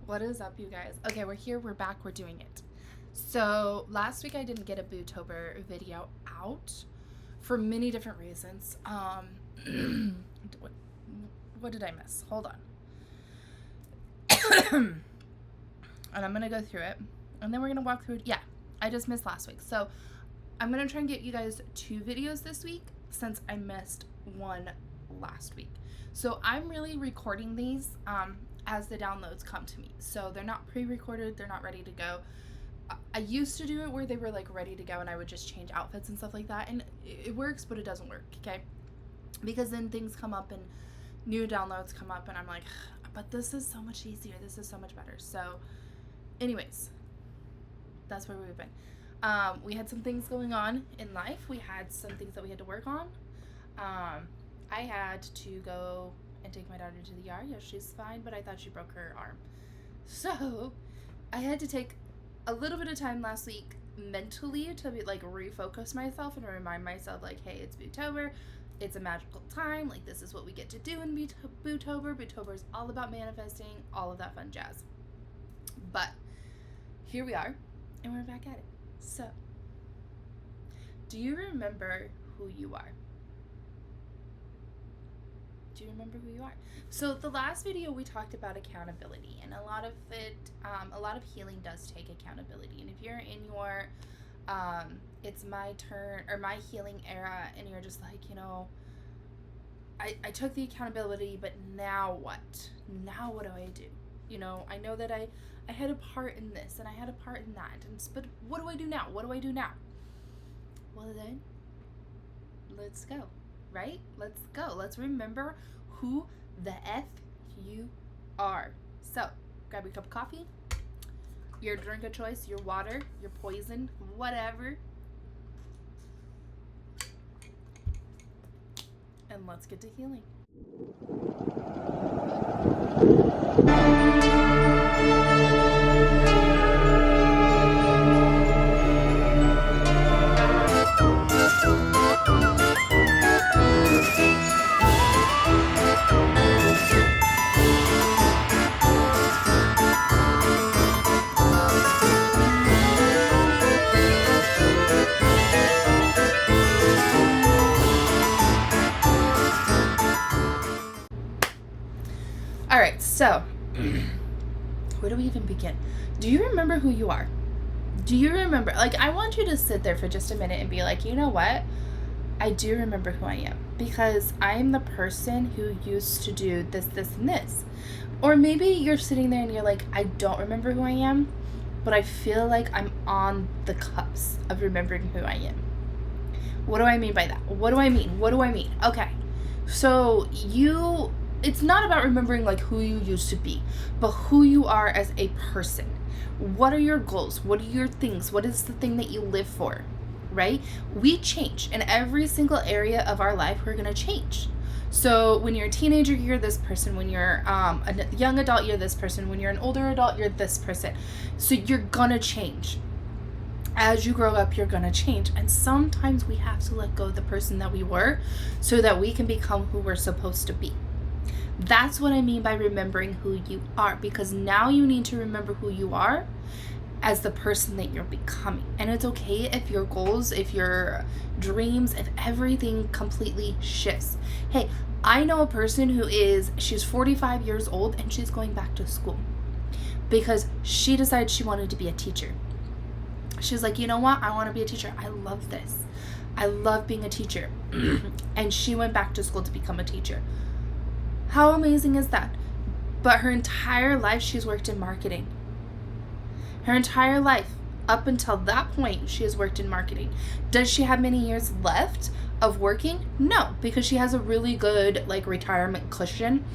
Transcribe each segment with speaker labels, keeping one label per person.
Speaker 1: What is up, you guys? Okay, we're here, we're back, we're doing it. So last week I didn't get a BooTober video out for many different reasons. What did I miss? Hold on. And I'm gonna go through it, and then we're gonna walk through it. Yeah, I just missed last week, so I'm gonna try and get you guys 2 videos this week since I missed one last week. So I'm really recording these as the downloads come to me. So they're not pre-recorded, they're not ready to go. I used to do it where they were like ready to go and I would just change outfits and stuff like that, and it works, but it doesn't work, okay? Because then things come up and new downloads come up and I'm like, but this is so much easier, this is so much better. So anyways, that's where we've been. We had some things going on in life. We had some things that we had to work on. I had to go and take my daughter to the ER. Yeah, she's fine, but I thought she broke her arm. So I had to take a little bit of time last week mentally to be like refocus myself and remind myself like, hey, it's BooTober. It's a magical time. Like, this is what we get to do in BooTober. BooTober is all about manifesting, all of that fun jazz. But here we are, and we're back at it. So, do you remember who you are? Do you remember who you are? So the last video we talked about accountability, and a lot of healing does take accountability. And if you're in your it's my turn or my healing era and you're just like, you know, I took the accountability, but now what? Now what do I do? You know, I know that I had a part in this and I had a part in that, but what do I do now? What do I do now? Well then, let's go. Right? Let's go. Let's remember who the F you are. So, grab your cup of coffee, your drink of choice, your water, your poison, whatever. And let's get to healing. Alright, so where do we even begin? Do you remember who you are? Do you remember? Like, I want you to sit there for just a minute and be like, you know what? I do remember who I am, because I am the person who used to do this, this, and this. Or maybe you're sitting there and you're like, I don't remember who I am, but I feel like I'm on the cusp of remembering who I am. What do I mean by that? What do I mean? What do I mean? Okay, so it's not about remembering like who you used to be, but who you are as a person. What are your goals? What are your things? What is the thing that you live for, right? We change in every single area of our life. We're going to change. So when you're a teenager, you're this person. When you're a young adult, you're this person. When you're an older adult, you're this person. So you're going to change. As you grow up, you're going to change. And sometimes we have to let go of the person that we were so that we can become who we're supposed to be. That's what I mean by remembering who you are, because now you need to remember who you are as the person that you're becoming. And it's okay if your goals, if your dreams, if everything completely shifts. Hey, I know a person who she's 45 years old and she's going back to school because she decided she wanted to be a teacher. She's like, you know what? I want to be a teacher. I love this. I love being a teacher. And she went back to school to become a teacher. How amazing is that? But her entire life, she's worked in marketing. Her entire life, up until that point, she has worked in marketing. Does she have many years left of working? No, because she has a really good like retirement cushion.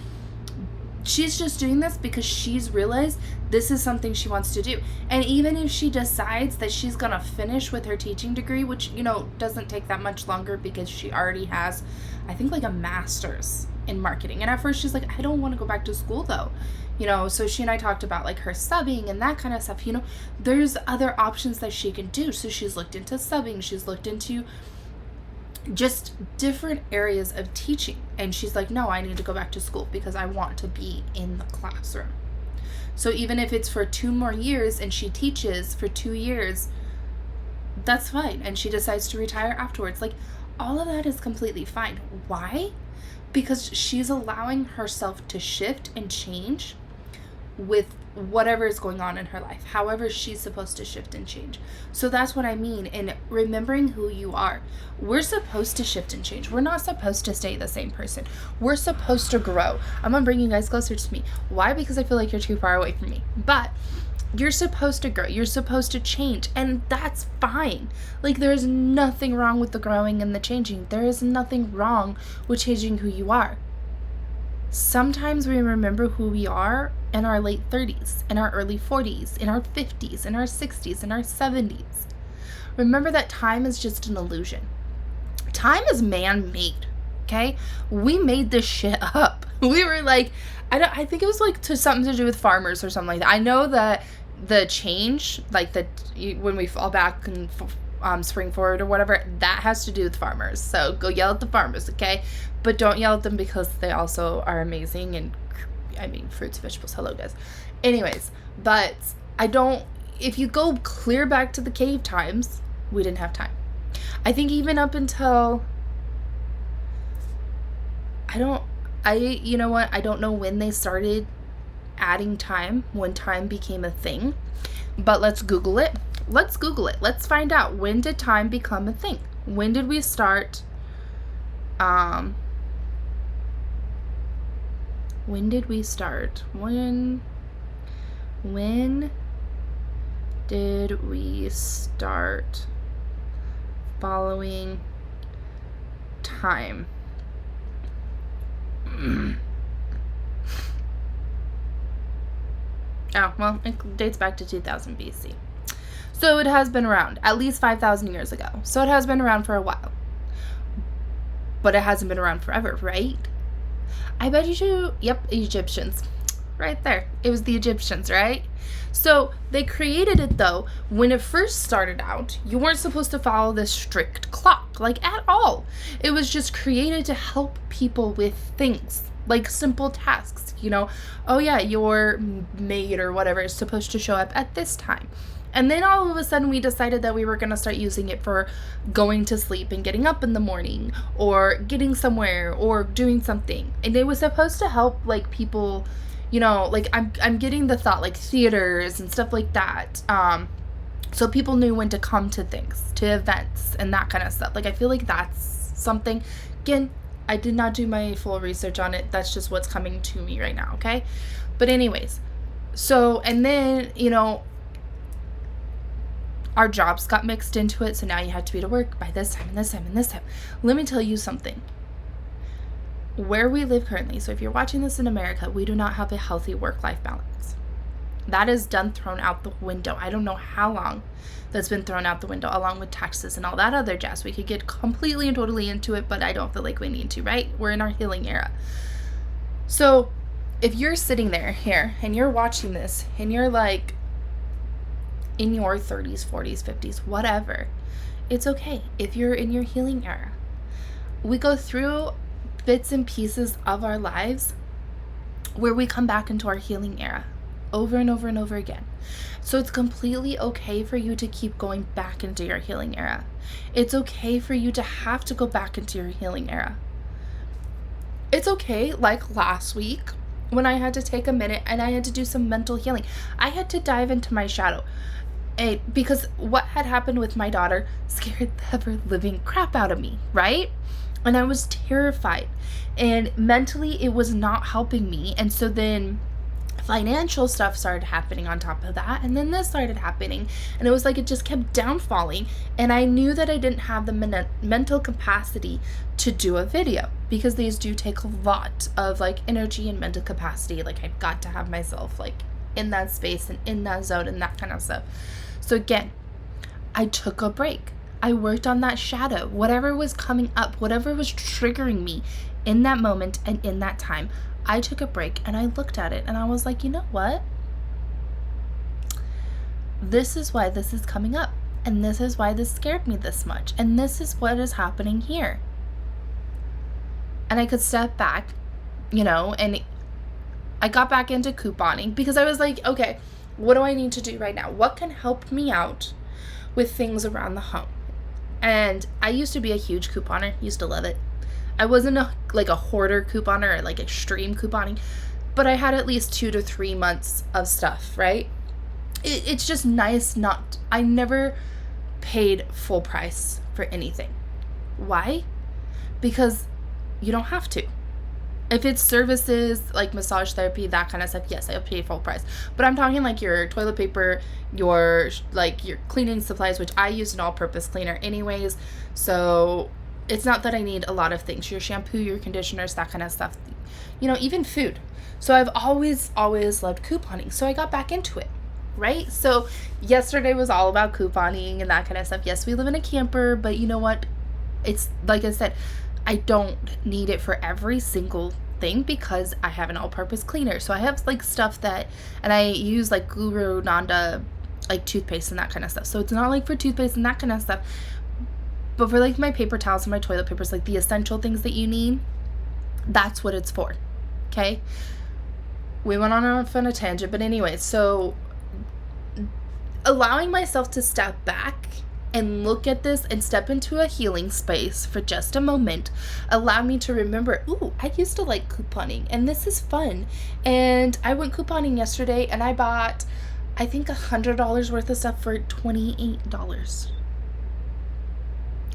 Speaker 1: She's just doing this because she's realized this is something she wants to do. And even if she decides that she's going to finish with her teaching degree, which, you know, doesn't take that much longer because she already has, I think, like a master's in marketing. And at first she's like, I don't want to go back to school though. You know, so she and I talked about like her subbing and that kind of stuff. You know, there's other options that she can do. So she's looked into subbing. She's looked into just different areas of teaching. And she's like, no, I need to go back to school because I want to be in the classroom. So even if it's for 2 more years and she teaches for 2 years, that's fine. And she decides to retire afterwards. Like, all of that is completely fine. Why? Because she's allowing herself to shift and change with whatever is going on in her life, however she's supposed to shift and change. So that's what I mean in remembering who you are. We're supposed to shift and change. We're not supposed to stay the same person. We're supposed to grow. I'm gonna bring you guys closer to me. Why? Because I feel like you're too far away from me. But you're supposed to grow. You're supposed to change. And that's fine. Like, there's nothing wrong with the growing and the changing. There is nothing wrong with changing who you are. Sometimes we remember who we are in our late 30s, in our early 40s, in our 50s, in our 60s, in our 70s. Remember that time is just an illusion. Time is man-made, okay? We made this shit up. We were like, I think it was like something to do with farmers or something like that. I know that the change, like when we fall back and spring forward or whatever, that has to do with farmers. So go yell at the farmers, okay? But don't yell at them because they also are amazing and, I mean, fruits, vegetables, hello guys. Anyways, but if you go clear back to the cave times, we didn't have time. I think even up until, you know what? I don't know when they started adding time, when time became a thing, but let's Google it. Let's Google it. Let's find out, when did time become a thing? When did we start, when did we start? When did we start following time? Oh, well, it dates back to 2000 BC. So it has been around at least 5,000 years ago. So it has been around for a while. But it hasn't been around forever, right? I bet yep, Egyptians. Right there. It was the Egyptians, right? So they created it, though. When it first started out, you weren't supposed to follow this strict clock, like, at all. It was just created to help people with things, like simple tasks, you know. Oh yeah, your maid or whatever is supposed to show up at this time. And then all of a sudden we decided that we were going to start using it for going to sleep and getting up in the morning or getting somewhere or doing something. And it was supposed to help, like, people, you know, like, I'm getting the thought, like, theaters and stuff like that. So people knew when to come to things, to events and that kind of stuff. Like, I feel like that's something, again, I did not do my full research on it. That's just what's coming to me right now, okay? But anyways, so, and then, you know, our jobs got mixed into it, so now you have to be to work by this time and this time and this time. Let me tell you something. Where we live currently, so if you're watching this in America, we do not have a healthy work-life balance. That is thrown out the window. I don't know how long that's been thrown out the window, along with taxes and all that other jazz. We could get completely and totally into it, but I don't feel like we need to, right? We're in our healing era. So if you're sitting there here and you're watching this and you're like, in your 30s, 40s, 50s, whatever, it's okay if you're in your healing era. We go through bits and pieces of our lives where we come back into our healing era over and over and over again. So it's completely okay for you to keep going back into your healing era. It's okay for you to have to go back into your healing era. It's okay, like last week, when I had to take a minute and I had to do some mental healing. I had to dive into my shadow. Because what had happened with my daughter scared the ever living crap out of me, right? And I was terrified. And mentally, it was not helping me. And so then financial stuff started happening on top of that. And then this started happening. And it was like it just kept downfalling. And I knew that I didn't have the mental capacity to do a video. Because these do take a lot of, like, energy and mental capacity. Like, I've got to have myself, like, in that space and in that zone and that kind of stuff. So again, I took a break. I worked on that shadow. Whatever was coming up, whatever was triggering me in that moment and in that time, I took a break and I looked at it and I was like, you know what? This is why this is coming up. And this is why this scared me this much. And this is what is happening here. And I could step back, you know, and I got back into couponing because I was like, okay, what do I need to do right now? What can help me out with things around the home? And I used to be a huge couponer, used to love it. I wasn't a hoarder couponer or like extreme couponing, but I had at least 2 to 3 months of stuff, right? It's just nice I never paid full price for anything. Why? Because you don't have to. If it's services like massage therapy, that kind of stuff, yes, I'll pay full price. But I'm talking like your toilet paper, your cleaning supplies, which I use an all-purpose cleaner anyways. So it's not that I need a lot of things. Your shampoo, your conditioners, that kind of stuff. Even food. So I've always loved couponing. So I got back into it, right? So yesterday was all about couponing and that kind of stuff. Yes, we live in a camper, but you know what? It's like I said, I don't need it for every single thing because I have an all-purpose cleaner. So I have like stuff and I use like Guru Nanda like toothpaste and that kind of stuff. So it's not like for toothpaste and that kind of stuff, but for like my paper towels and my toilet papers, like the essential things that you need, that's what it's for. Okay. We went on a tangent, but anyway, so allowing myself to step back and look at this and step into a healing space for just a moment allowed me to remember, ooh, I used to like couponing and this is fun. And I went couponing yesterday and I bought, I think $100 worth of stuff for $28.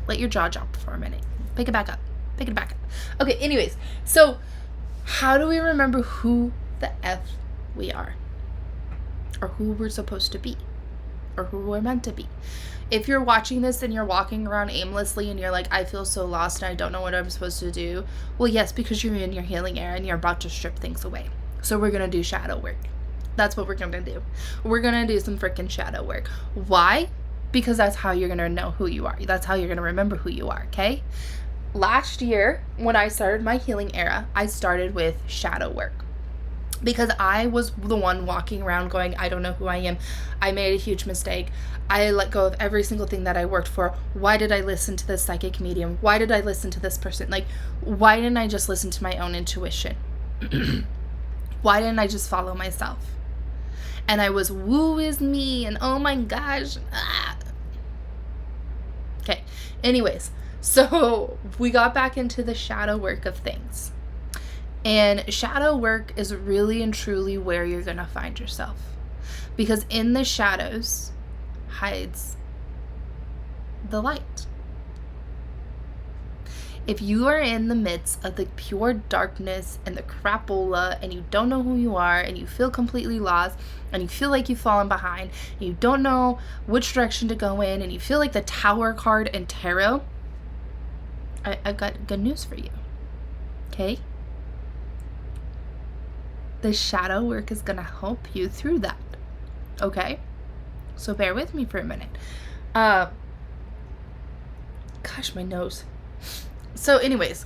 Speaker 1: Let your jaw drop for a minute. Pick it back up. Okay, anyways, so how do we remember who the F we are? Or who we're supposed to be? Or who we're meant to be? If you're watching this and you're walking around aimlessly and you're like, I feel so lost and I don't know what I'm supposed to do. Well, yes, because you're in your healing era and you're about to strip things away. So we're going to do shadow work. That's what we're going to do. We're going to do some freaking shadow work. Why? Because that's how you're going to know who you are. That's how you're going to remember who you are, okay? Last year, when I started my healing era, I started with shadow work. Because I was the one walking around going, I don't know who I am. I made a huge mistake. I let go of every single thing that I worked for. Why did I listen to this psychic medium? Why did I listen to this person? Like, why didn't I just listen to my own intuition? Why didn't I just follow myself? And I was, woo is me, and oh my gosh. Okay, anyways, so we got back into the shadow work of things. And shadow work is really and truly where you're going to find yourself. Because in the shadows hides the light. If you are in the midst of the pure darkness and the crapola and you don't know who you are and you feel completely lost and you feel like you've fallen behind and you don't know which direction to go in and you feel like the Tower card in tarot, I've got good news for you. Okay? The shadow work is going to help you through that. Okay? So bear with me for a minute. Gosh, my nose. So anyways,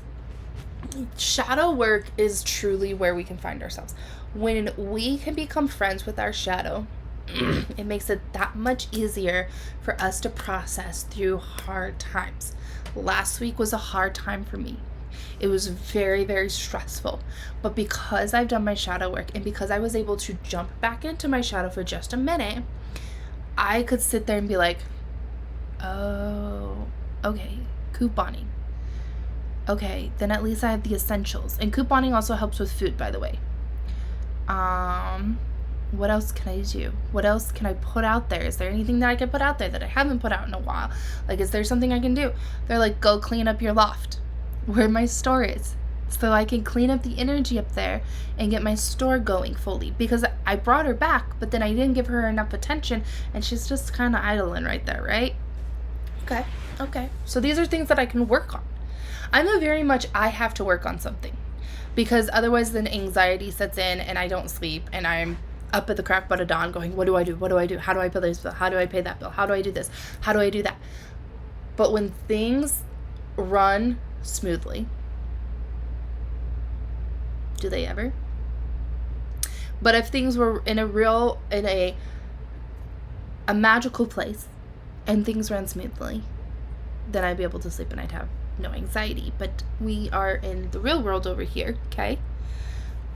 Speaker 1: shadow work is truly where we can find ourselves. When we can become friends with our shadow, it makes it that much easier for us to process through hard times. Last week was a hard time for me. It was very, very stressful. But because I've done my shadow work and because I was able to jump back into my shadow for just a minute, I could sit there and be like, oh, okay, couponing. Okay, then at least I have the essentials. And couponing also helps with food, by the way. What else can I do? What else can I put out there? Is there anything that I can put out there that I haven't put out in a while? Like, is there something I can do? They're like, go clean up your loft where my store is, so I can clean up the energy up there and get my store going fully. Because I brought her back, but then I didn't give her enough attention, and she's just kind of idling right there, right? Okay. So these are things that I can work on. I'm a very much, I have to work on something, because otherwise then anxiety sets in and I don't sleep and I'm up at the crack butt of dawn going, what do I do? How do I pay this bill? How do I pay that bill? How do I do this? How do I do that? But when things run smoothly, do they ever? But if things were in a magical place and things ran smoothly, then I'd be able to sleep and I'd have no anxiety. But we are in the real world over here, okay?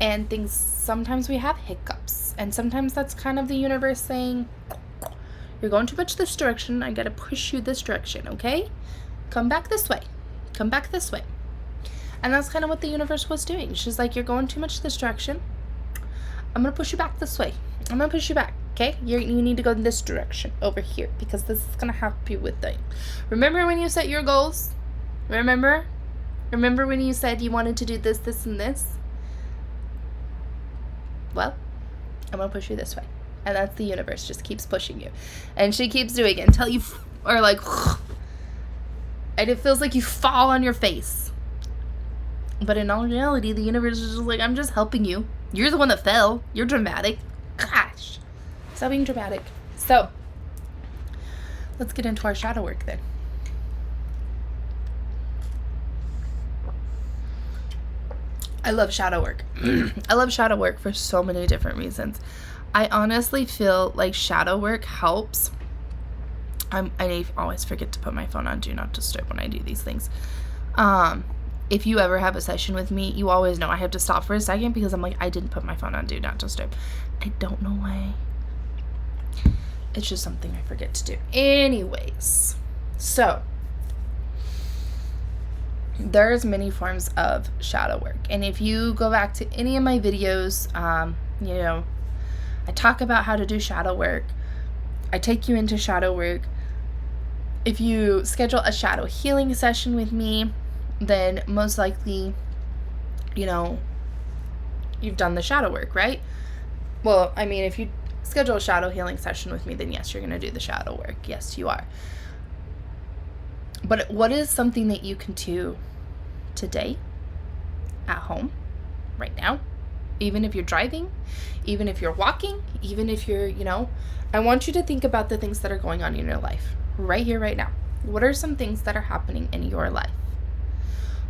Speaker 1: And sometimes we have hiccups, and sometimes that's kind of the universe saying, you're going too much this direction, I gotta push you this direction, okay? Come back this way. Come back this way. And that's kind of what the universe was doing. She's like, you're going too much this direction. I'm gonna push you back this way. I'm gonna push you back, okay? You need to go in this direction over here, because this is gonna help you with things. Remember when you set your goals? Remember when you said you wanted to do this, this, and this? Well, I'm gonna push you this way. And that's the universe just keeps pushing you. And she keeps doing it until you are like, and it feels like you fall on your face. But in all reality, the universe is just like, I'm just helping you. You're the one that fell. You're dramatic. Gosh. Stop being dramatic. So, let's get into our shadow work then. I love shadow work. I love shadow work for so many different reasons. I honestly feel like shadow work helps. I always forget to put my phone on Do Not Disturb when I do these things. If you ever have a session with me, you always know I have to stop for a second because I'm like, I didn't put my phone on Do Not Disturb. I don't know why. It's just something I forget to do. Anyways, so there's many forms of shadow work. And if you go back to any of my videos, I talk about how to do shadow work. I take you into shadow work. If you schedule a shadow healing session with me, then most likely, you've done the shadow work, right? Well, I mean, if you schedule a shadow healing session with me, then yes, you're going to do the shadow work. Yes, you are. But what is something that you can do today, at home, right now? Even if you're driving, even if you're walking, even if you're, I want you to think about the things that are going on in your life right here, right now. What are some things that are happening in your life?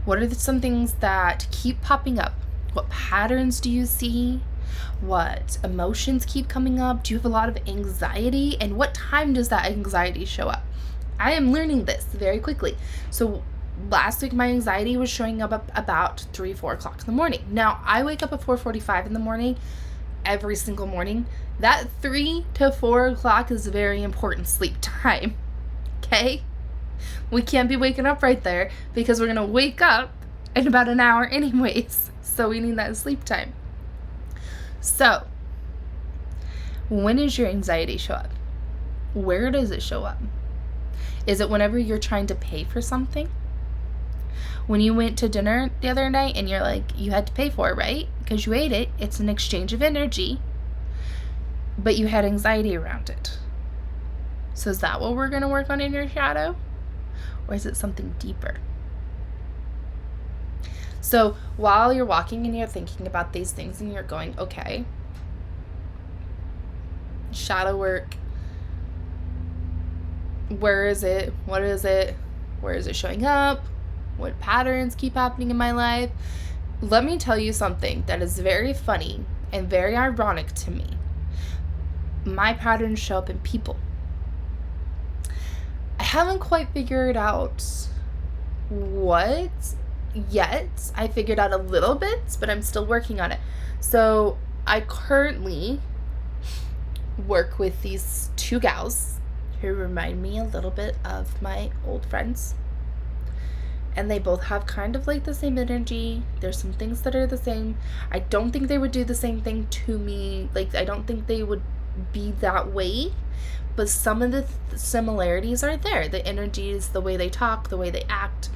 Speaker 1: What are some things that keep popping up? What patterns do you see? What emotions keep coming up? Do you have a lot of anxiety? And what time does that anxiety show up? I am learning this very quickly. So last week, my anxiety was showing up about 3, 4 o'clock in the morning. Now, I wake up at 4:45 in the morning every single morning. That 3 to 4 o'clock is a very important sleep time, okay? We can't be waking up right there because we're going to wake up in about an hour anyways. So we need that sleep time. So, when does your anxiety show up? Where does it show up? Is it whenever you're trying to pay for something? When you went to dinner the other night and you're like, you had to pay for it, right? Because you ate it. It's an exchange of energy. But you had anxiety around it. So is that what we're going to work on in your shadow? Or is it something deeper? So while you're walking and you're thinking about these things and you're going, okay, shadow work, where is it? What is it? Where is it showing up? What patterns keep happening in my life? Let me tell you something that is very funny and very ironic to me. My patterns show up in people. I haven't quite figured out what yet. I figured out a little bit, but I'm still working on it. So I currently work with these 2 gals who remind me a little bit of my old friends. And they both have kind of like the same energy. There's some things that are the same. I don't think they would do the same thing to me. Like, I don't think they would be that way. But some of the similarities are there. The energies, the way they talk, the way they act.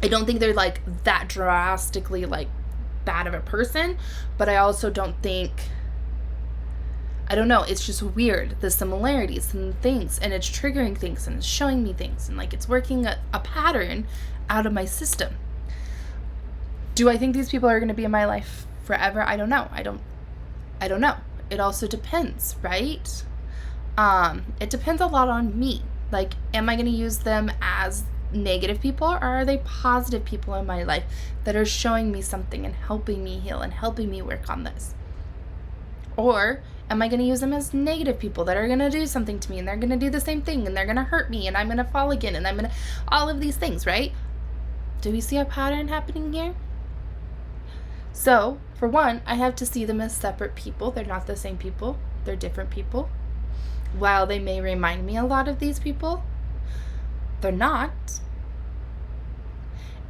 Speaker 1: I don't think they're like that drastically like bad of a person. But I also don't think, I don't know, it's just weird, the similarities and things, and it's triggering things and it's showing me things and like it's working a pattern out of my system. Do I think these people are going to be in my life forever? I don't know. I don't know. It also depends, right? It depends a lot on me. Like, am I going to use them as negative people, or are they positive people in my life that are showing me something and helping me heal and helping me work on this? Or am I going to use them as negative people that are going to do something to me and they're going to do the same thing and they're going to hurt me and I'm going to fall again and I'm going to, all of these things, right? Do we see a pattern happening here? So, for one, I have to see them as separate people. They're not the same people. They're different people. While they may remind me a lot of these people, they're not.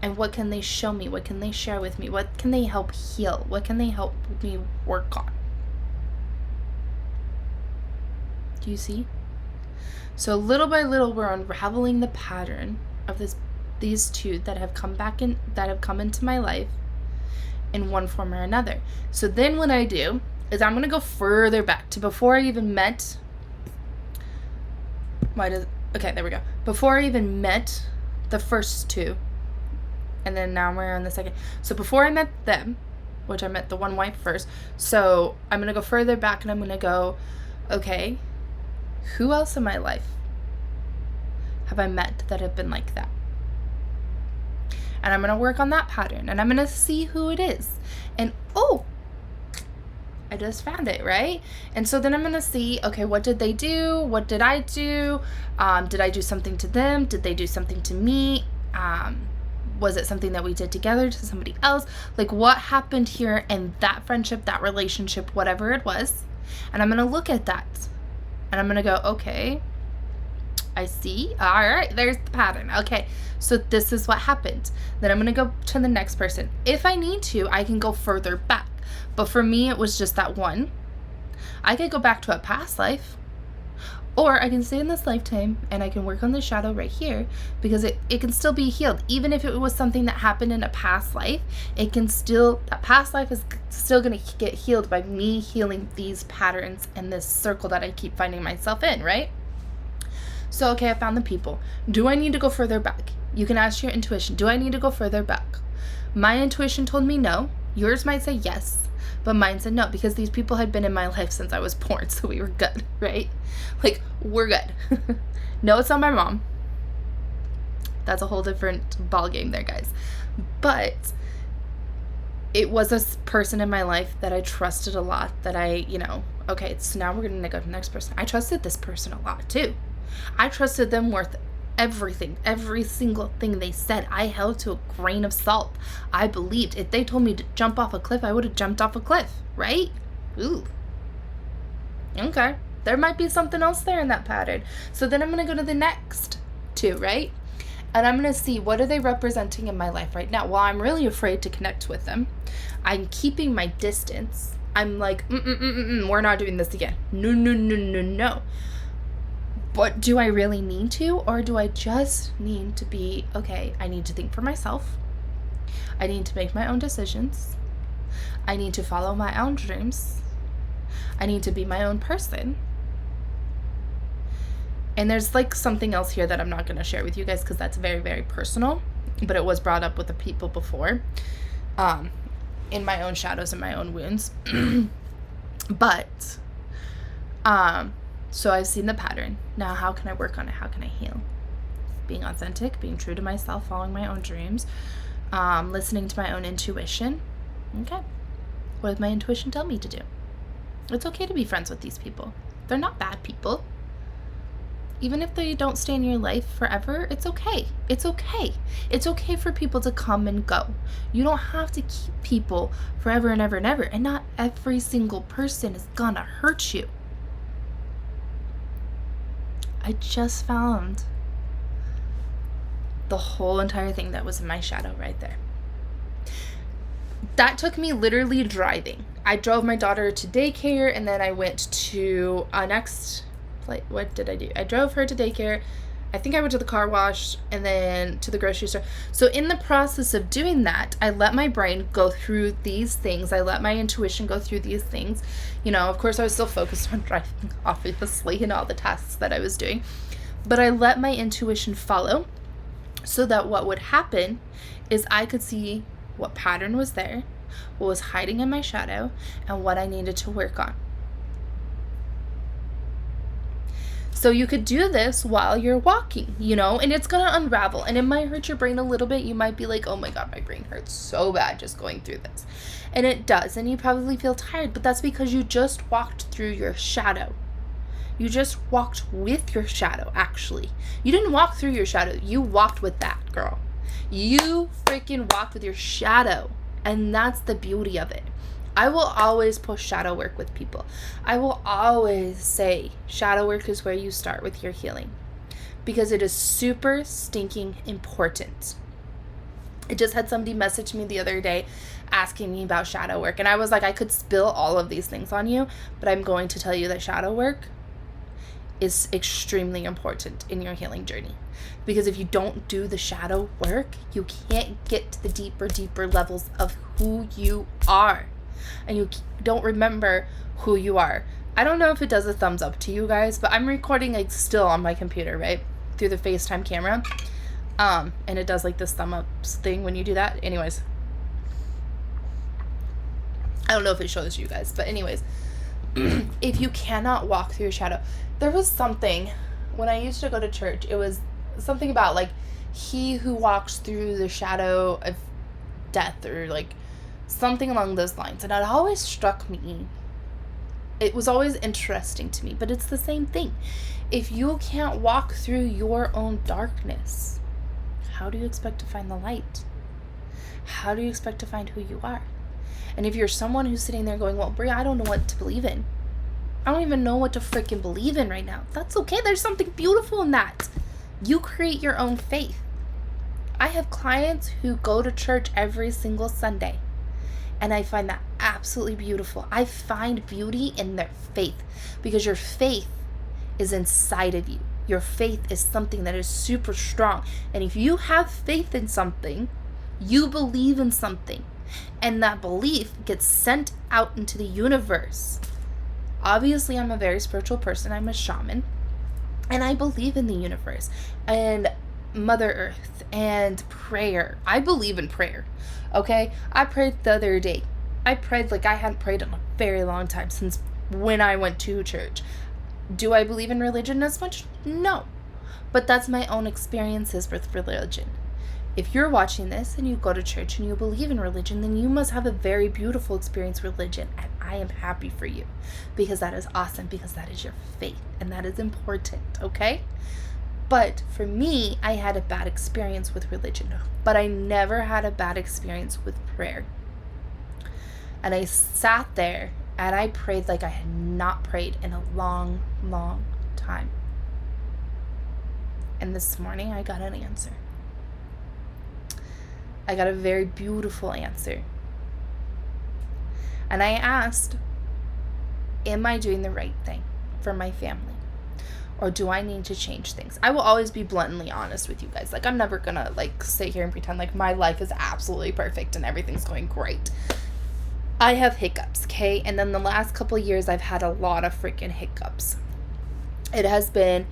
Speaker 1: And what can they show me? What can they share with me? What can they help heal? What can they help me work on? Do you see? So little by little, we're unraveling the pattern of these two that have come into my life in one form or another. So then what I do is I'm going to go further back to before I even met. Okay, there we go. Before I even met the first two, and then now we're on the second. So before I met them, which I met the one wife first, so I'm going to go further back and I'm going to go, okay, who else in my life have I met that have been like that? And I'm going to work on that pattern, and I'm going to see who it is. And oh, I just found it, right? And so then I'm going to see, okay, what did they do? What did I do? Did I do something to them? Did they do something to me? Was it something that we did together to somebody else? Like, what happened here in that friendship, that relationship, whatever it was? And I'm going to look at that. And I'm going to go, okay, I see. All right, there's the pattern. Okay, so this is what happened. Then I'm going to go to the next person. If I need to, I can go further back. But for me, it was just that one. I could go back to a past life. Or I can stay in this lifetime and I can work on the shadow right here, because it can still be healed. Even if it was something that happened in a past life, that past life is still going to get healed by me healing these patterns and this circle that I keep finding myself in, right? So, okay, I found the people. Do I need to go further back? You can ask your intuition. Do I need to go further back? My intuition told me no. Yours might say yes. But mine said no, because these people had been in my life since I was born, so we were good, right? Like, we're good. No, it's not my mom. That's a whole different ball game there, guys. But it was a person in my life that I trusted a lot, that okay, so now we're going to go to the next person. I trusted this person a lot, too. I trusted them worth everything, every single thing they said. I held to a grain of salt. I believed if they told me to jump off a cliff, I would have jumped off a cliff, right? Ooh. Okay. There might be something else there in that pattern. So then I'm going to go to the next two, right? And I'm going to see, what are they representing in my life right now? Well, I'm really afraid to connect with them. I'm keeping my distance. I'm like, we're not doing this again. No. But do I really need to, or do I just need to be, okay, I need to think for myself. I need to make my own decisions. I need to follow my own dreams. I need to be my own person. And there's like something else here that I'm not going to share with you guys, because that's very, very personal, but it was brought up with the people before, in my own shadows and my own wounds. But, so I've seen the pattern. Now, how can I work on it? How can I heal? Being authentic, being true to myself, following my own dreams, listening to my own intuition. Okay. What does my intuition tell me to do? It's okay to be friends with these people. They're not bad people. Even if they don't stay in your life forever, it's okay. It's okay. It's okay for people to come and go. You don't have to keep people forever and ever and ever. And not every single person is gonna hurt you. I just found the whole entire thing that was in my shadow right there. That took me literally driving. I drove my daughter to daycare, and then I went to what did I do? I drove her to daycare. I think I went to the car wash and then to the grocery store. So in the process of doing that, I let my brain go through these things. I let my intuition go through these things. Of course, I was still focused on driving, obviously, and all the tasks that I was doing. But I let my intuition follow, so that what would happen is I could see what pattern was there, what was hiding in my shadow, and what I needed to work on. So you could do this while you're walking, and it's going to unravel, and it might hurt your brain a little bit. You might be like, oh my God, my brain hurts so bad just going through this. And it does, and you probably feel tired, but that's because you just walked through your shadow. You just walked with your shadow, actually. You didn't walk through your shadow. You walked with that, girl. You freaking walked with your shadow. And that's the beauty of it. I will always push shadow work with people. I will always say shadow work is where you start with your healing, because it is super stinking important. I just had somebody message me the other day asking me about shadow work, and I was like, I could spill all of these things on you, but I'm going to tell you that shadow work is extremely important in your healing journey. Because if you don't do the shadow work, you can't get to the deeper levels of who you are. And you don't remember who you are. I don't know if it does a thumbs up to you guys, but I'm recording like still on my computer, right? Through the FaceTime camera. And it does like this thumb up thing when you do that. Anyways. I don't know if it shows you guys, but anyways. If you cannot walk through your shadow. There was something, when I used to go to church, it was something about like, he who walks through the shadow of death, or like something along those lines. And it always struck me. It was always interesting to me, but it's the same thing. If you can't walk through your own darkness, how do you expect to find the light? How do you expect to find who you are? And if you're someone who's sitting there going, well, Bria, I don't know what to believe in. I don't even know what to freaking believe in right now. That's okay. There's something beautiful in that. You create your own faith. I have clients who go to church every single Sunday, and I find that absolutely beautiful. I find beauty in their faith, because your faith is inside of you. Your faith is something that is super strong. And if you have faith in something, you believe in something, and that belief gets sent out into the universe. Obviously, I'm a very spiritual person. I'm a shaman, and I believe in the universe and Mother Earth and prayer. I believe in prayer. Okay? I prayed the other day. I prayed like I hadn't prayed in a very long time, since when I went to church. Do I believe in religion as much? No. But that's my own experiences with religion. If you're watching this and you go to church and you believe in religion, then you must have a very beautiful experience with religion. And I am happy for you, because that is awesome, because that is your faith, and that is important, okay? But for me, I had a bad experience with religion, but I never had a bad experience with prayer. And I sat there and I prayed like I had not prayed in a long, long time. And this morning I got an answer. I got a very beautiful answer. And I asked, am I doing the right thing for my family? Or do I need to change things? I will always be bluntly honest with you guys. Like, I'm never gonna like sit here and pretend like my life is absolutely perfect and everything's going great. I have hiccups, okay? And then the last couple of years, I've had a lot of freaking hiccups. It has been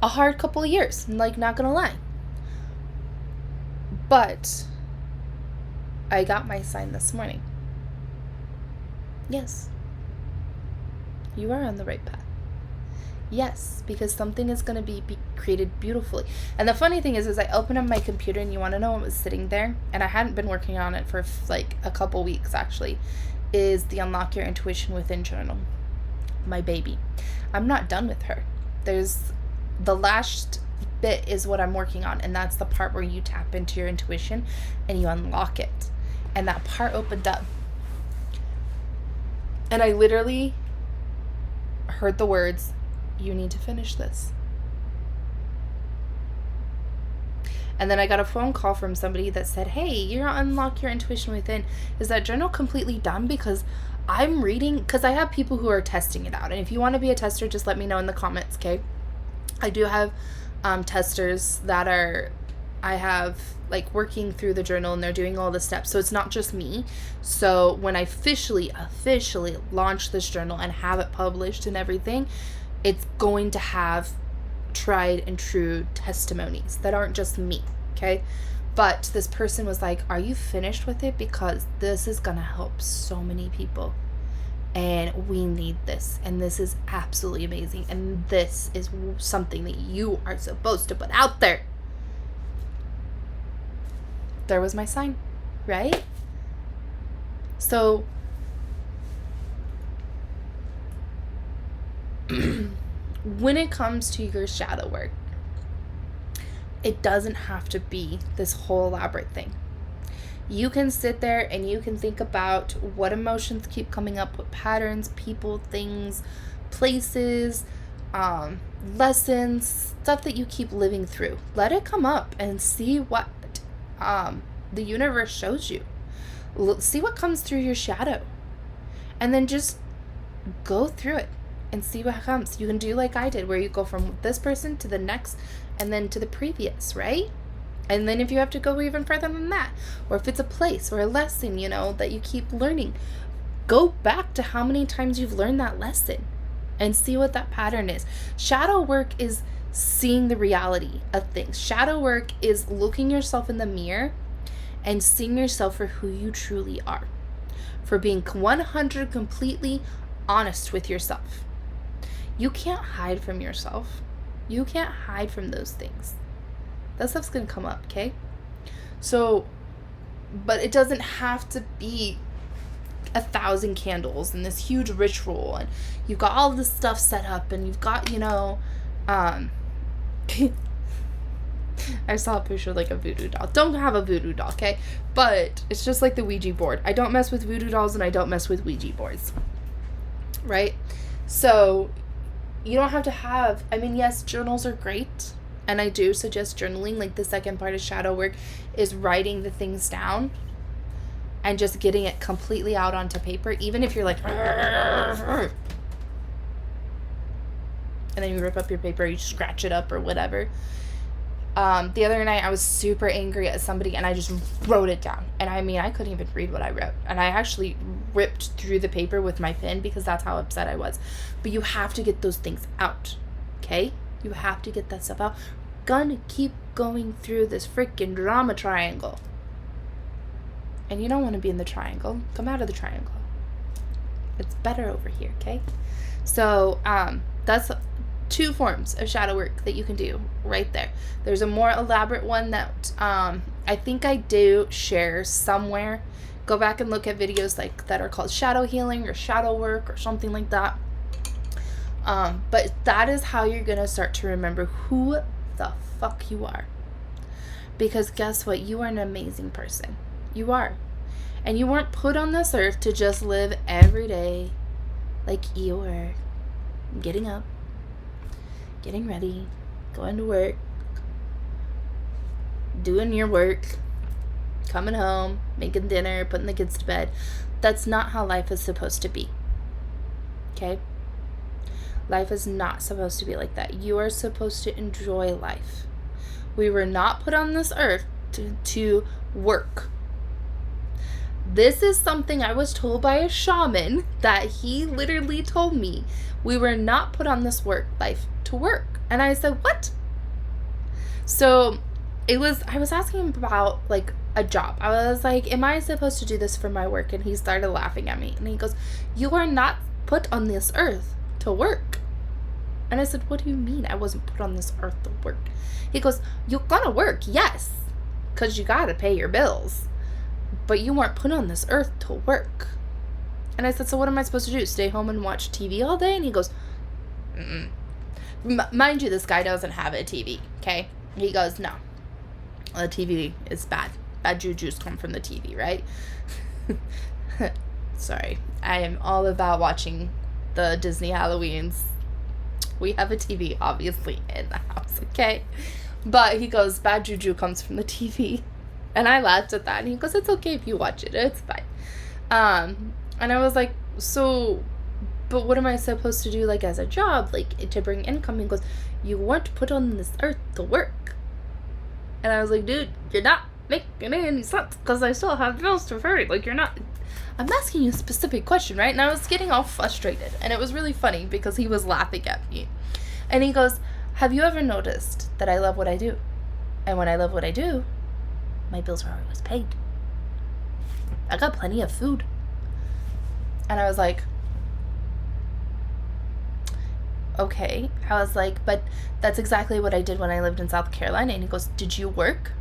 Speaker 1: a hard couple of years, like, not gonna lie. But I got my sign this morning. Yes. You are on the right path. Yes, because something is going to be created beautifully. And the funny thing is I opened up my computer, and you want to know what was sitting there? And I hadn't been working on it for like a couple weeks, actually. Is the Unlock Your Intuition Within journal. My baby. I'm not done with her. There's the last bit is what I'm working on, and that's the part where you tap into your intuition and you unlock it. And that part opened up. And I literally heard the words, you need to finish this. And then I got a phone call from somebody that said, hey, you're on Unlock Your Intuition Within. Is that journal completely done? Because I'm reading, because I have people who are testing it out. And if you want to be a tester, just let me know in the comments, okay? I do have testers that I have like working through the journal, and they're doing all the steps. So it's not just me. So when I officially launch this journal and have it published and everything, it's going to have tried and true testimonies that aren't just me, okay? But this person was like, are you finished with it? Because this is gonna help so many people, and we need this, and this is absolutely amazing, and this is something that you are supposed to put out there. There was my sign, right? So when it comes to your shadow work, it doesn't have to be this whole elaborate thing. You can sit there and you can think about what emotions keep coming up, what patterns, people, things, places, lessons, stuff that you keep living through. Let it come up and see what the universe shows you. See what comes through your shadow. And then just go through it and see what comes. You can do like I did, where you go from this person to the next and then to the previous, right? And then if you have to go even further than that, or if it's a place or a lesson, that you keep learning, go back to how many times you've learned that lesson and see what that pattern is. Shadow work is seeing the reality of things. Shadow work is looking yourself in the mirror and seeing yourself for who you truly are, for being 100 completely honest with yourself. You can't hide from yourself. You can't hide from those things. That stuff's gonna come up, okay? So, but it doesn't have to be 1,000 candles and this huge ritual, and you've got all this stuff set up, and you've got, I saw a picture of like a voodoo doll. Don't have a voodoo doll, okay? But it's just like the Ouija board. I don't mess with voodoo dolls and I don't mess with Ouija boards. Right? So, you don't have to have, yes, journals are great. And I do suggest journaling. Like, the second part of shadow work is writing the things down and just getting it completely out onto paper. Even if you're like, and then you rip up your paper, you scratch it up or whatever. The other night I was super angry at somebody and I just wrote it down. And I couldn't even read what I wrote. And I actually ripped through the paper with my pen because that's how upset I was. But you have to get those things out, okay? You have to get that stuff out. Gonna keep going through this freaking drama triangle. And you don't want to be in the triangle. Come out of the triangle. It's better over here, okay? So, that's 2 forms of shadow work that you can do right there. There's a more elaborate one that I think I do share somewhere. Go back and look at videos like that are called shadow healing or shadow work or something like that. But that is how you're going to start to remember who the fuck you are. Because guess what? You are an amazing person. You are. And you weren't put on this earth to just live every day like you were getting up, getting ready, going to work, doing your work, coming home, making dinner, putting the kids to bed. That's not how life is supposed to be. Okay? Life is not supposed to be like that. You are supposed to enjoy life. We were not put on this earth to work. This is something I was told by a shaman that he literally told me. We were not put on this life to work. And I said, what? So I was asking him about like a job. I was like, am I supposed to do this for my work? And he started laughing at me. And he goes, you are not put on this earth to work. And I said, what do you mean I wasn't put on this earth to work? He goes, you're gonna work, yes, because you gotta pay your bills. But you weren't put on this earth to work. And I said, so what am I supposed to do? Stay home and watch TV all day? And he goes, mind you, this guy doesn't have a TV, okay? He goes, no, the TV is bad. Bad jujus come from the TV, right? Sorry, I am all about watching the Disney Halloweens. We have a TV, obviously, in the house, okay? But he goes, bad juju comes from the TV. And I laughed at that. And he goes, it's okay if you watch it. It's fine. And I was like, so, but what am I supposed to do, like, as a job, like, to bring income? He goes, you weren't put on this earth to work. And I was like, dude, you're not making any sense, because I still have bills to pay. Like, you're not... I'm asking you a specific question, right? And I was getting all frustrated. And it was really funny because he was laughing at me. And he goes, have you ever noticed that I love what I do? And when I love what I do, my bills are always paid. I got plenty of food. And I was like, okay. I was like, but that's exactly what I did when I lived in South Carolina. And he goes, did you work?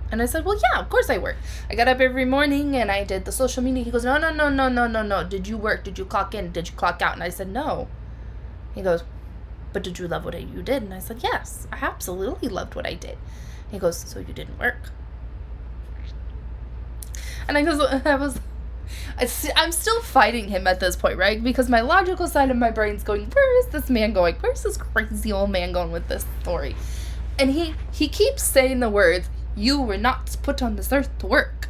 Speaker 1: And I said, well, yeah, of course I work. I got up every morning and I did the social media. He goes, no. Did you work? Did you clock in? Did you clock out? And I said, no. He goes, but did you love what you did? And I said, yes, I absolutely loved what I did. He goes, so you didn't work? And I'm still fighting him at this point, right? Because my logical side of my brain's going, where is this man going? Where's this crazy old man going with this story? And he keeps saying the words, you were not put on this earth to work.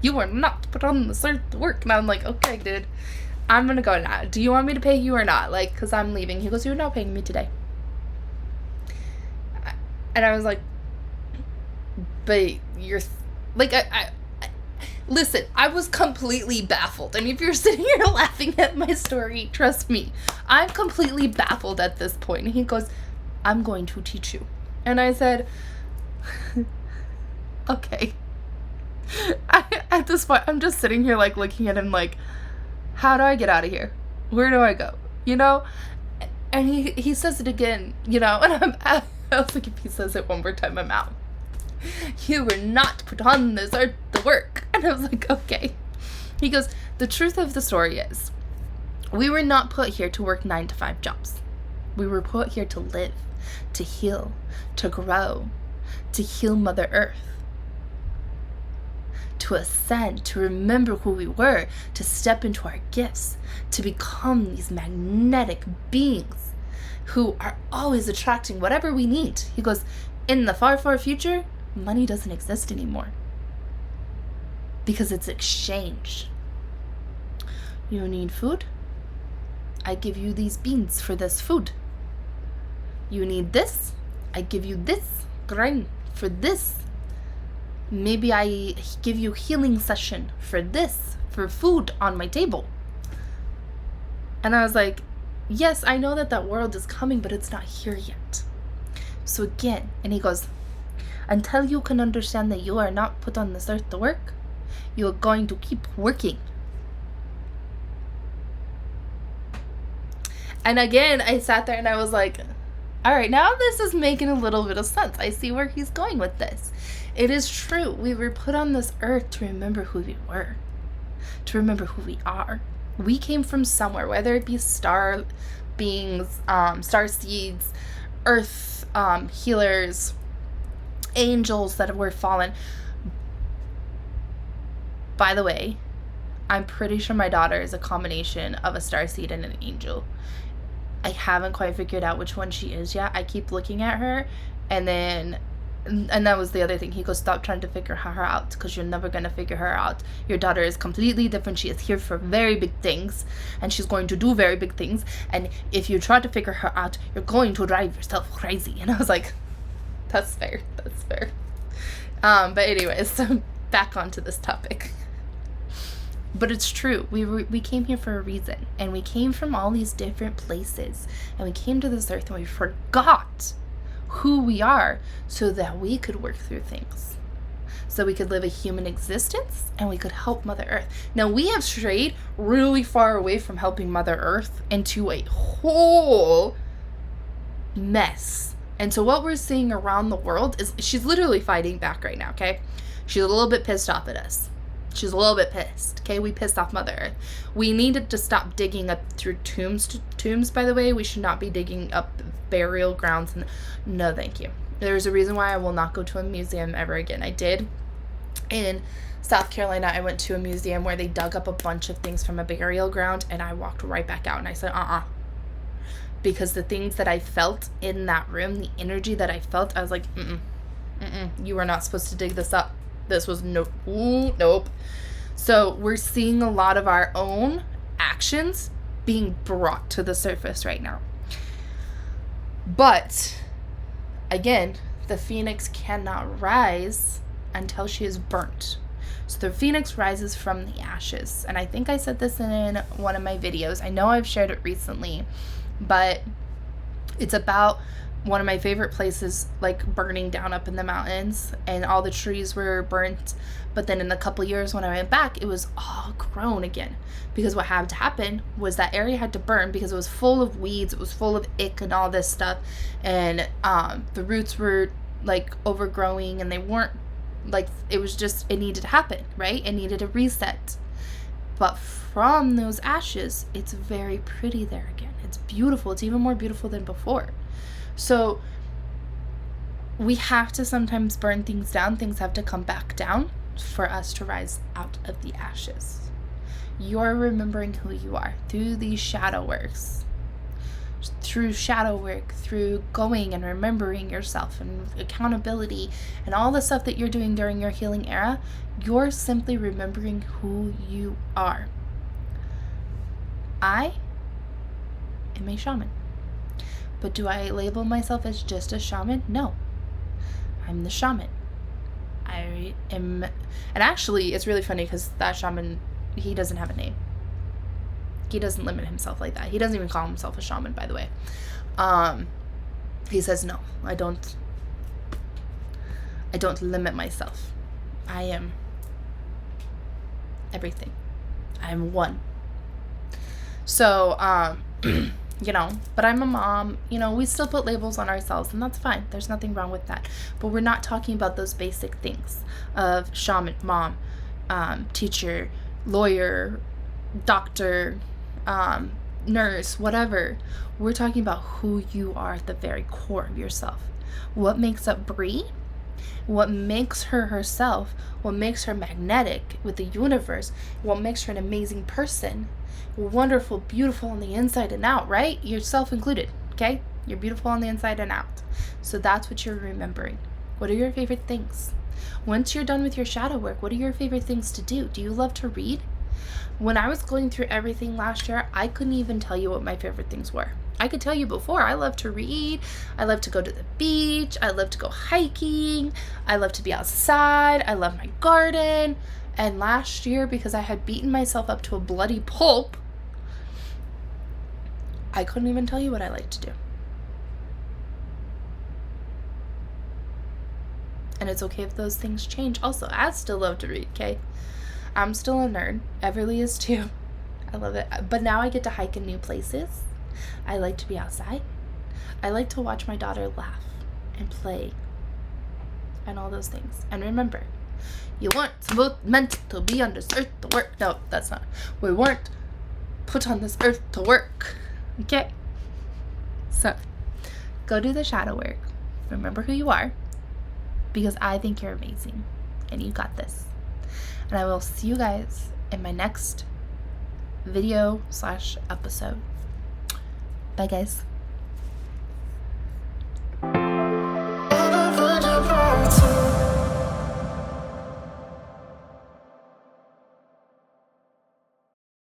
Speaker 1: You were not put on this earth to work. And I'm like, okay, dude, I'm gonna go now. Do you want me to pay you or not? Like, because I'm leaving. He goes, you're not paying me today. And I was like, but you're, like, listen, I was completely baffled. And if you're sitting here laughing at my story, trust me, I'm completely baffled at this point. And he goes, I'm going to teach you. And I said, okay. At this point, I'm just sitting here, like, looking at him like, how do I get out of here? Where do I go? You know? And he says it again, you know, and I was like, if he says it one more time, I'm out. You were not put on this earth to work. And I was like, okay. He goes, the truth of the story is, we were not put here to work 9-to-5 jobs. We were put here to live, to heal, to grow, to heal Mother Earth, to ascend, to remember who we were, to step into our gifts, to become these magnetic beings who are always attracting whatever we need. He goes, in the far, far future, money doesn't exist anymore because it's exchanged. You need food? I give you these beans for this food. You need this? I give you this grain for this. Maybe I give you healing session for this, for food on my table. And I was like, yes, I know that world is coming, but it's not here yet. So again, and he goes, until you can understand that you are not put on this earth to work, you are going to keep working. And again, I sat there and I was like, all right, now this is making a little bit of sense. I see where he's going with this. It is true. We were put on this earth to remember who we were, to remember who we are. We came from somewhere, whether it be star beings, star seeds, earth healers, angels that were fallen. By the way, I'm pretty sure my daughter is a combination of a star seed and an angel. I haven't quite figured out which one she is yet. I keep looking at her, and that was the other thing. He goes, stop trying to figure her out, because you're never going to figure her out. Your daughter is completely different. She is here for very big things, and she's going to do very big things. And if you try to figure her out, you're going to drive yourself crazy. And I was like, that's fair. That's fair. But anyways, so back onto this topic. But it's true. We came here for a reason, and we came from all these different places, and we came to this earth and we forgot who we are so that we could work through things, so we could live a human existence and we could help Mother Earth. Now, we have strayed really far away from helping Mother Earth into a whole mess. And so what we're seeing around the world is she's literally fighting back right now, okay? She's a little bit pissed off at us. She's a little bit pissed, okay? We pissed off Mother Earth. We needed to stop digging up through tombs, by the way. We should not be digging up burial grounds. No, thank you. There's a reason why I will not go to a museum ever again. I did. In South Carolina, I went to a museum where they dug up a bunch of things from a burial ground, and I walked right back out, and I said, because the things that I felt in that room, the energy that I felt, I was like, you are not supposed to dig this up. This was nope. So we're seeing a lot of our own actions being brought to the surface right now. But again, the phoenix cannot rise until she is burnt. So the phoenix rises from the ashes. And I think I said this in one of my videos. I know I've shared it recently, but it's about one of my favorite places, like burning down up in the mountains, and all the trees were burnt. But then in a couple years when I went back, it was all grown again, because what had to happen was that area had to burn because it was full of weeds, it was full of ick and all this stuff, and the roots were like overgrowing, and they weren't like, it was just, it needed to happen, right? It needed a reset. But from those ashes, it's very pretty there again. It's beautiful. It's even more beautiful than before. So we have to sometimes burn things down. Things have to come back down for us to rise out of the ashes. You're remembering who you are through these shadow works. Through shadow work, through going and remembering yourself and accountability and all the stuff that you're doing during your healing era, you're simply remembering who you are. I am a shaman. But do I label myself as just a shaman? No. I'm the shaman. I am, and actually it's really funny because that shaman, he doesn't have a name. He doesn't limit himself like that. He doesn't even call himself a shaman, by the way. He says, no, I don't limit myself. I am everything. I am one. So, but I'm a mom, we still put labels on ourselves, and that's fine. There's nothing wrong with that. But we're not talking about those basic things of shaman, mom, teacher, lawyer, doctor, nurse, whatever. We're talking about who you are at the very core of yourself. What makes up Bree? What makes her herself? What makes her magnetic with the universe? What makes her an amazing person? Wonderful, beautiful on the inside and out, right? Yourself included, okay? You're beautiful on the inside and out. So that's what you're remembering. What are your favorite things? Once you're done with your shadow work, what are your favorite things to do? Do you love to read? When I was going through everything last year, I couldn't even tell you what my favorite things were. I could tell you before, I love to read, I love to go to the beach, I love to go hiking, I love to be outside, I love my garden. And last year, because I had beaten myself up to a bloody pulp, I couldn't even tell you what I like to do. And it's okay if those things change. Also, I still love to read, okay? I'm still a nerd. Everly is too. I love it. But now I get to hike in new places. I like to be outside. I like to watch my daughter laugh and play and all those things. And remember, you weren't meant to be on this earth to work. No, that's not. We weren't put on this earth to work. Okay? So, go do the shadow work. Remember who you are. Because I think you're amazing. And you got this. And I will see you guys in my next video/episode. Bye, guys.